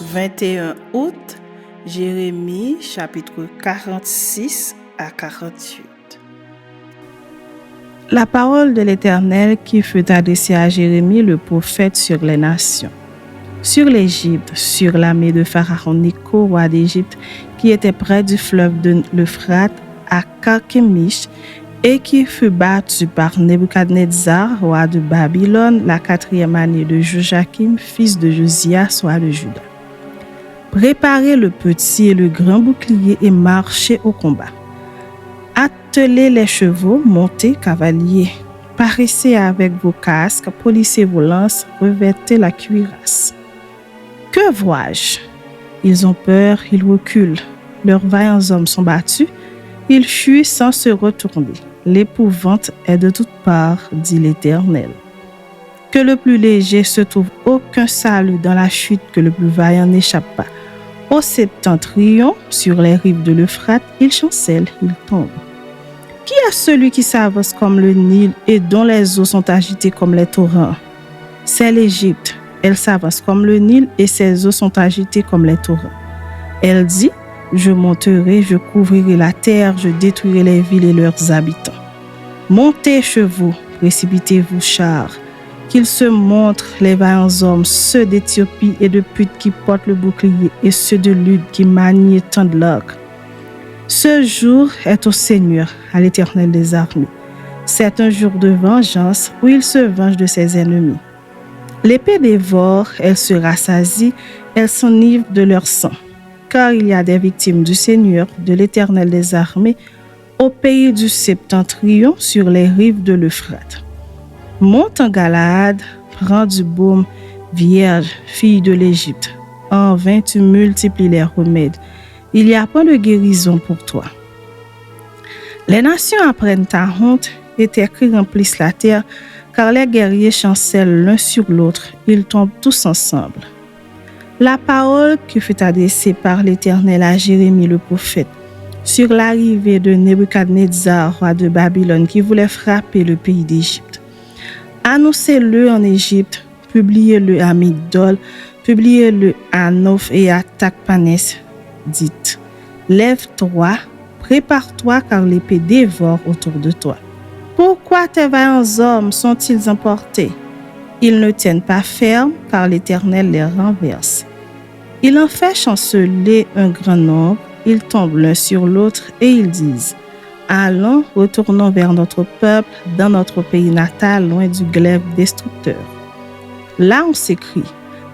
21 août, Jérémie chapitre 46 à 48. La parole de l'Éternel qui fut adressée à Jérémie le prophète sur les nations, sur l'Égypte, sur l'armée de Pharaon Necho, roi d'Égypte, qui était près du fleuve de l'Euphrate à Carchemish, et qui fut battu par Nebuchadnezzar, roi de Babylone, la 4e année de Joachim, fils de Josias, roi de Juda. Préparez le petit et le grand bouclier et marchez au combat. Attelez les chevaux, montez, cavaliers. Paraissez avec vos casques, polissez vos lances, revêtez la cuirasse. Que vois-je? Ils ont peur, ils reculent. Leurs vaillants hommes sont battus, ils fuient sans se retourner. L'épouvante est de toutes parts, dit l'Éternel. Que le plus léger se trouve aucun salut dans la chute, que le plus vaillant n'échappe pas. Au septentrion, sur les rives de l'Euphrate, il chancelle, il tombe. Qui est celui qui s'avance comme le Nil et dont les eaux sont agitées comme les torrents? C'est l'Égypte. Elle s'avance comme le Nil et ses eaux sont agitées comme les torrents. Elle dit: je monterai, je couvrirai la terre, je détruirai les villes et leurs habitants. Montez, chevaux, précipitez-vous, chars. Qu'ils se montrent les vaillants hommes, ceux d'Éthiopie et de Put qui portent le bouclier et ceux de Lud qui manient tant de l'arc. Ce jour est au Seigneur, à l'Éternel des armées. C'est un jour de vengeance où il se venge de ses ennemis. L'épée dévore, elle se rassasie, elle s'enivre de leur sang. Car il y a des victimes du Seigneur, de l'Éternel des armées, au pays du septentrion, sur les rives de l'Euphrate. Monte en Galaad, prends du baume, vierge, fille de l'Égypte. En vain tu multiplies les remèdes. Il n'y a point de guérison pour toi. Les nations apprennent ta honte et tes cris remplissent la terre, car les guerriers chancellent l'un sur l'autre, ils tombent tous ensemble. La parole qui fut adressée par l'Éternel à Jérémie le prophète sur l'arrivée de Nebuchadnezzar, roi de Babylone, qui voulait frapper le pays d'Égypte. Annoncez-le en Égypte, publiez-le à Migdol, publiez-le à Noph et à Tachpanès. Dites: lève-toi, prépare-toi, car l'épée dévore autour de toi. Pourquoi tes vaillants hommes sont-ils emportés? Ils ne tiennent pas ferme, car l'Éternel les renverse. Il en fait chanceler un grand nombre, ils tombent l'un sur l'autre et ils disent: allons, retournons vers notre peuple, dans notre pays natal, loin du glaive destructeur. Là on s'écrie: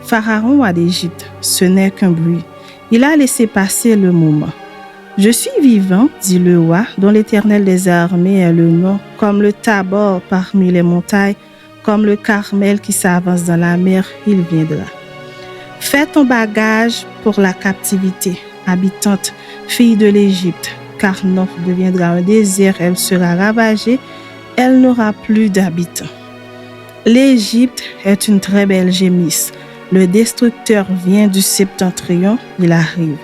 Pharaon, roi d'Égypte, ce n'est qu'un bruit. Il a laissé passer le moment. Je suis vivant, dit le roi, dont l'Éternel des armées est le nom, comme le Tabor parmi les montagnes, comme le Carmel qui s'avance dans la mer, il viendra. Fais ton bagage pour la captivité, habitante, fille de l'Égypte, car Noph deviendra un désert, elle sera ravagée, elle n'aura plus d'habitants. L'Égypte est une très belle gémisse. Le destructeur vient du septentrion, il arrive.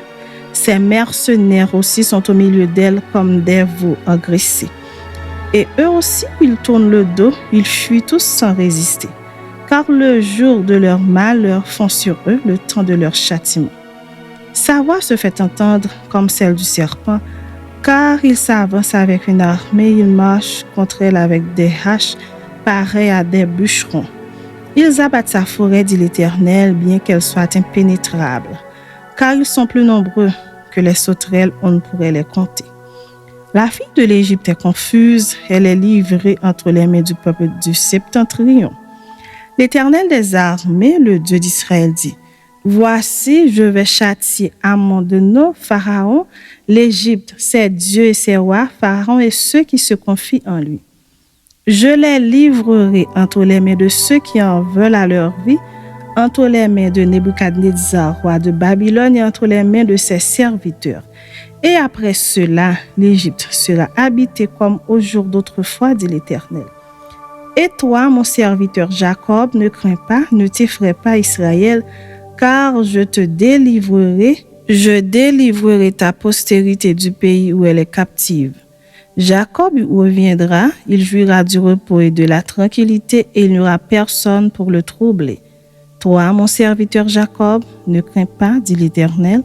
Ses mercenaires aussi sont au milieu d'elle comme des veaux engraissés. Et eux aussi, ils tournent le dos, ils fuient tous sans résister. Car le jour de leur malheur fond sur eux le temps de leur châtiment. Sa voix se fait entendre comme celle du serpent, car il s'avance avec une armée, il marche contre elle avec des haches, pareilles à des bûcherons. Ils abattent sa forêt, dit l'Éternel, bien qu'elle soit impénétrable, car ils sont plus nombreux que les sauterelles, on ne pourrait les compter. La fille de l'Égypte est confuse, elle est livrée entre les mains du peuple du septentrion. L'Éternel des armées, le Dieu d'Israël, dit: voici, je vais châtier Amon de nos Pharaon, l'Égypte, ses dieux et ses rois, Pharaon et ceux qui se confient en lui. Je les livrerai entre les mains de ceux qui en veulent à leur vie, entre les mains de Nebuchadnezzar, roi de Babylone, et entre les mains de ses serviteurs. Et après cela, l'Égypte sera habitée comme au jour d'autrefois, dit l'Éternel. Et toi, mon serviteur Jacob, ne crains pas, ne t'effraie pas, Israël, car je délivrerai ta postérité du pays où elle est captive. Jacob reviendra, il jouira du repos et de la tranquillité, et il n'y aura personne pour le troubler. Toi, mon serviteur Jacob, ne crains pas, dit l'Éternel,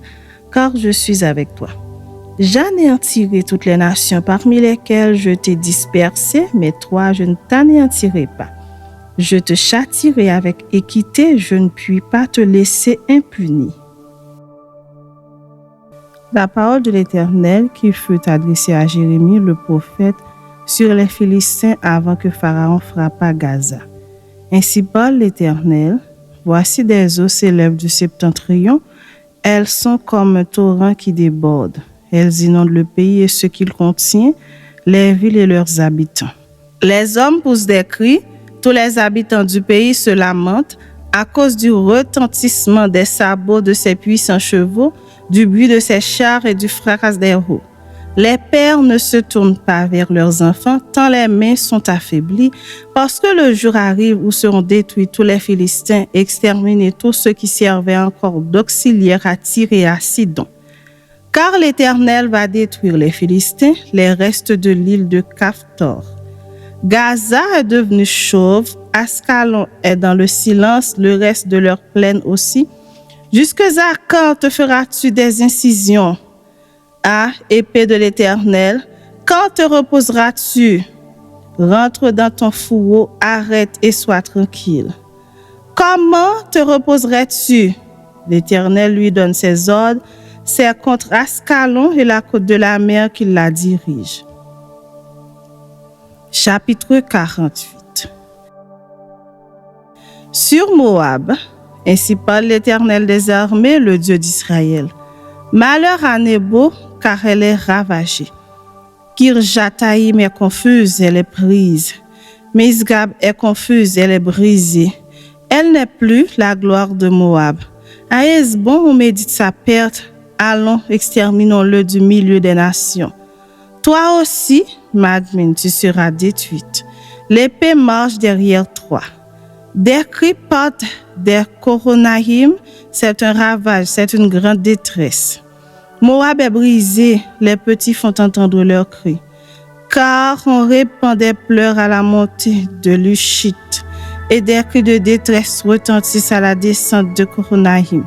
car je suis avec toi. J'anéantirai toutes les nations parmi lesquelles je t'ai dispersé, mais toi, je ne t'anéantirai pas. Je te châtierai avec équité, je ne puis pas te laisser impuni. La parole de l'Éternel qui fut adressée à Jérémie, le prophète, sur les Philistins avant que Pharaon frappât Gaza. Ainsi parle l'Éternel, voici des eaux s'élèvent du septentrion, elles sont comme un torrent qui déborde. Elles inondent le pays et ce qu'il contient, les villes et leurs habitants. Les hommes poussent des cris, tous les habitants du pays se lamentent à cause du retentissement des sabots de ces puissants chevaux, du bruit de ces chars et du fracas des roues. Les pères ne se tournent pas vers leurs enfants tant les mains sont affaiblies, parce que le jour arrive où seront détruits tous les Philistins, exterminés tous ceux qui servaient encore d'auxiliaires à Tyr et à Sidon. Car l'Éternel va détruire les Philistins, les restes de l'île de Caphtor. Gaza est devenu chauve, Ascalon est dans le silence, le reste de leur plaine aussi. Jusque à quand te feras-tu des incisions? Ah, épée de l'Éternel, quand te reposeras-tu? Rentre dans ton fourreau, arrête et sois tranquille. Comment te reposerais-tu? L'Éternel lui donne ses ordres, c'est contre Ascalon et la côte de la mer qu'il la dirige. Chapitre 48. Sur Moab, ainsi parle l'Éternel des armées, le Dieu d'Israël. Malheur à Nebo, car elle est ravagée. Kirjataïm est confuse, elle est prise. Misgab est confuse, elle est brisée. Elle n'est plus la gloire de Moab. À Hesbon, on médite sa perte. Allons, exterminons-le du milieu des nations. Toi aussi, Madmin, tu seras détruite. L'épée marche derrière toi. Des cris partent des Coronaïm, c'est un ravage, c'est une grande détresse. Moab est brisé, les petits font entendre leurs cris. Car on répand des pleurs à la montée de l'Ushit et des cris de détresse retentissent à la descente de Coronaïm.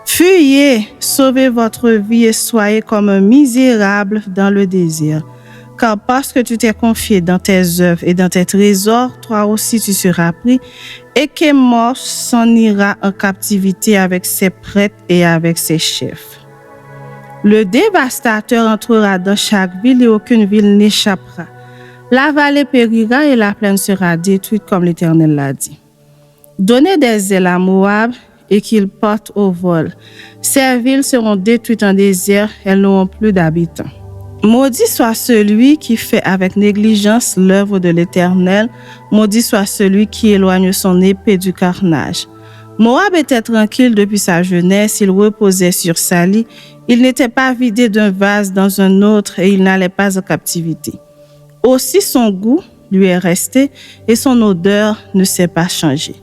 Fuyez, sauvez votre vie et soyez comme un misérable dans le désert. Car parce que tu t'es confié dans tes œuvres et dans tes trésors, toi aussi tu seras pris, et Kémosh s'en ira en captivité avec ses prêtres et avec ses chefs. Le dévastateur entrera dans chaque ville et aucune ville n'échappera. La vallée périra et la plaine sera détruite comme l'Éternel l'a dit. Donnez des ailes à Moab et qu'il parte au vol. Ces villes seront détruites en désert, elles n'auront plus d'habitants. Maudit soit celui qui fait avec négligence l'œuvre de l'Éternel, maudit soit celui qui éloigne son épée du carnage. Moab était tranquille depuis sa jeunesse, il reposait sur sa lit, il n'était pas vidé d'un vase dans un autre et il n'allait pas en captivité. Aussi son goût lui est resté et son odeur ne s'est pas changée.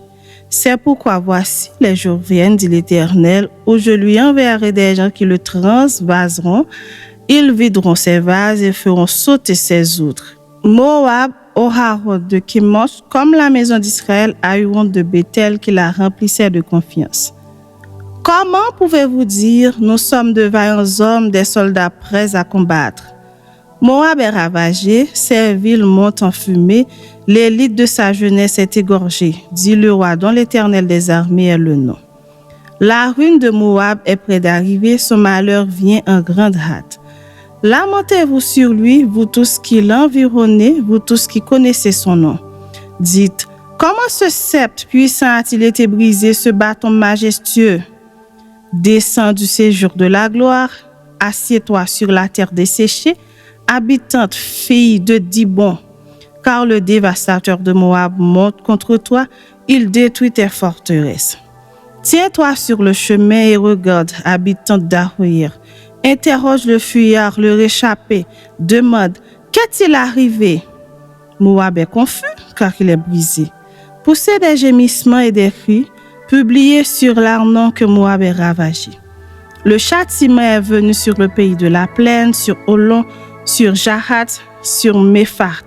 C'est pourquoi voici les jours viennent, dit l'Éternel, où je lui enverrai des gens qui le transvaseront. Ils videront ses vases et feront sauter ses outres. Moab aura honte de Kémosh, comme la maison d'Israël a eu honte de Bethel qui la remplissait de confiance. Comment pouvez-vous dire, nous sommes de vaillants hommes, des soldats prêts à combattre? Moab est ravagé, ses villes montent en fumée, l'élite de sa jeunesse est égorgée, dit le roi dont l'Éternel des armées est le nom. La ruine de Moab est près d'arriver, son malheur vient en grande hâte. Lamentez-vous sur lui, vous tous qui l'environnez, vous tous qui connaissez son nom. Dites, comment ce sceptre puissant a-t-il été brisé, ce bâton majestueux? Descends du séjour de la gloire, assieds-toi sur la terre desséchée, habitante fille de Dibon, car le dévastateur de Moab monte contre toi, il détruit tes forteresses. Tiens-toi sur le chemin et regarde, habitante d'Aroïr. Interroge le fuyard, le réchappé, demande, qu'est-il arrivé? Moab est confus, car il est brisé. Poussez des gémissements et des cris, publiez sur l'Arnon que Moab est ravagé. Le châtiment est venu sur le pays de la plaine, sur Olon, sur Jahat, sur Méphart,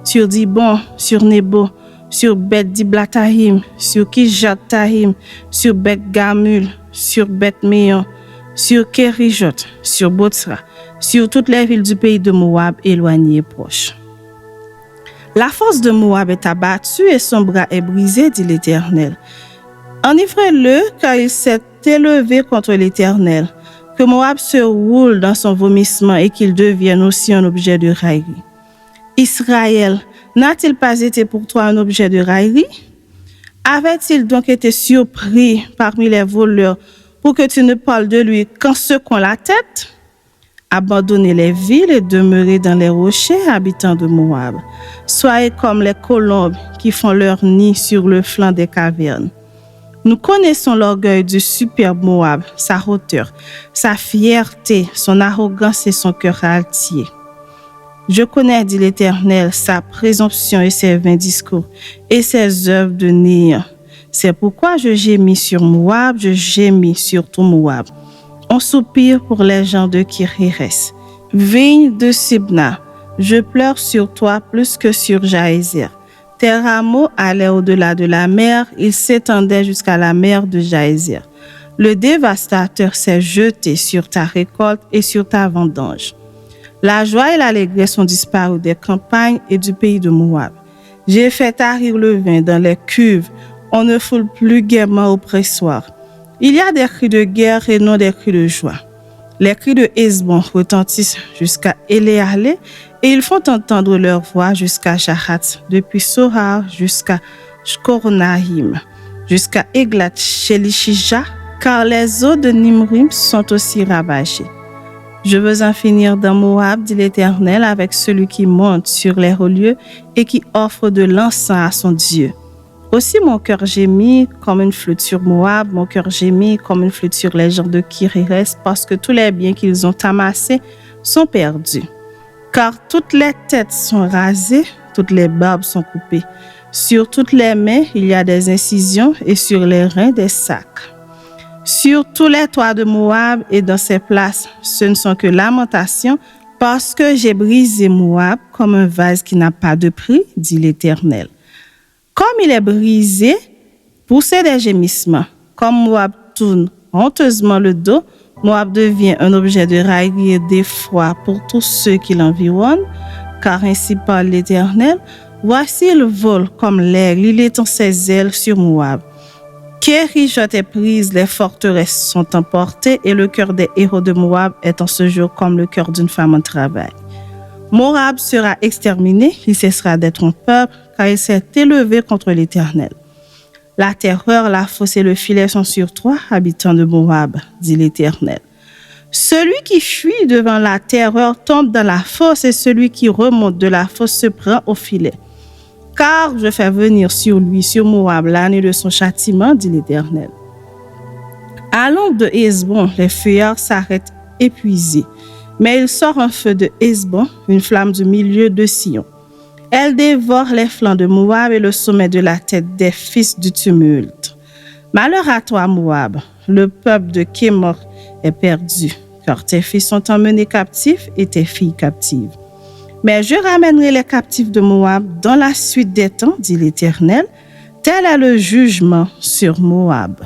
sur Dibon, sur Nebo, sur Beth Diblatahim, sur Kijat-Tahim, sur Beth Gamul, sur Beth Meon, sur Kérijot, sur Botsra, sur toutes les villes du pays de Moab éloignées et proches. La force de Moab est abattue et son bras est brisé, dit l'Éternel. Enivrez-le, car il s'est élevé contre l'Éternel, que Moab se roule dans son vomissement et qu'il devienne aussi un objet de raillerie. Israël, n'a-t-il pas été pour toi un objet de raillerie? Avait-il donc été surpris parmi les voleurs pour que tu ne parles de lui qu'en secouant la tête? Abandonnez les villes et demeurez dans les rochers, habitants de Moab. Soyez comme les colombes qui font leur nid sur le flanc des cavernes. Nous connaissons l'orgueil du superbe Moab, sa hauteur, sa fierté, son arrogance et son cœur altier. Je connais, dit l'Éternel, sa présomption et ses vains discours et ses œuvres de néant. C'est pourquoi je gémis sur Moab, je gémis sur tout Moab. On soupire pour les gens de Kir-Héres. Vigne de Sibna, je pleure sur toi plus que sur Jaézer. Tes rameaux allaient au-delà de la mer, ils s'étendaient jusqu'à la mer de Jaézer. Le dévastateur s'est jeté sur ta récolte et sur ta vendange. La joie et l'allégresse ont disparu des campagnes et du pays de Moab. J'ai fait tarir le vin dans les cuves, on ne foule plus gaiement au pressoir. Il y a des cris de guerre et non des cris de joie. Les cris de Hesbon retentissent jusqu'à Éléalé et ils font entendre leur voix jusqu'à Jahat, depuis Sohar jusqu'à Shkornahim, jusqu'à Eglat-Shelishija, car les eaux de Nimrim sont aussi ravagées. Je veux en finir dans Moab, dit l'Éternel, avec celui qui monte sur les hauts lieux et qui offre de l'encens à son Dieu. Aussi mon cœur gémit comme une flûte sur Moab, mon cœur gémit comme une flûte sur les gens de Kir-Héres, parce que tous les biens qu'ils ont amassés sont perdus. Car toutes les têtes sont rasées, toutes les barbes sont coupées. Sur toutes les mains, il y a des incisions et sur les reins des sacs. Sur tous les toits de Moab et dans ses places, ce ne sont que lamentations, parce que j'ai brisé Moab comme un vase qui n'a pas de prix, dit l'Éternel. Comme il est brisé, poussez des gémissements. Comme Moab tourne honteusement le dos, Moab devient un objet de raillerie et d'effroi pour tous ceux qui l'environnent, car ainsi parle l'Éternel. Voici il vole comme l'aigle, il étend ses ailes sur Moab. Kérijot est prise, les forteresses sont emportées et le cœur des héros de Moab est en ce jour comme le cœur d'une femme en travail. Moab sera exterminé, il cessera d'être un peuple, car il s'est élevé contre l'Éternel. La terreur, la fosse et le filet sont sur toi, habitants de Moab, dit l'Éternel. Celui qui fuit devant la terreur tombe dans la fosse et celui qui remonte de la fosse se prend au filet. Car je fais venir sur lui, sur Moab, l'année de son châtiment, dit l'Éternel. À l'ombre de Hesbon, les fuyards s'arrêtent épuisés. Mais il sort un feu de Hesbon, une flamme du milieu de Sion. Elle dévore les flancs de Moab et le sommet de la tête des fils du tumulte. Malheur à toi, Moab, le peuple de Kémor est perdu, car tes fils sont emmenés captifs et tes filles captives. Mais je ramènerai les captifs de Moab dans la suite des temps, dit l'Éternel. Tel est le jugement sur Moab.